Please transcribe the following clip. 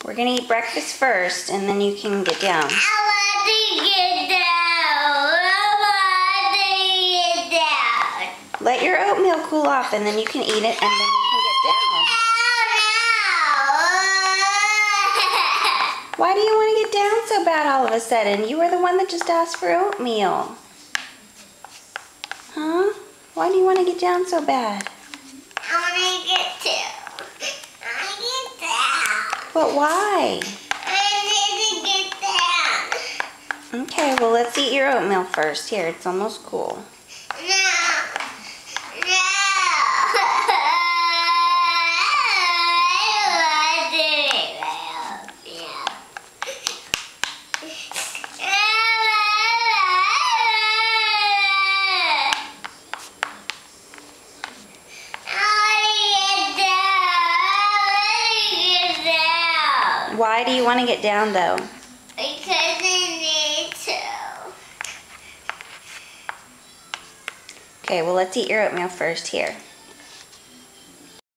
We're gonna eat breakfast first, and then you can get down. I want to get down. I want to get down. Let your oatmeal cool off, and then you can eat it, and then you can get down. Why do you want to get down so bad all of a sudden? You were the one that just asked for oatmeal. Huh? Why do you want to get down so bad? I want to get down. I want to get down. But why? I need to get down. Okay, well, let's eat your oatmeal first. Here, it's almost cool. No. No. Why do you want to get down, though? Because I need to. Okay, well, let's eat your oatmeal first. Here.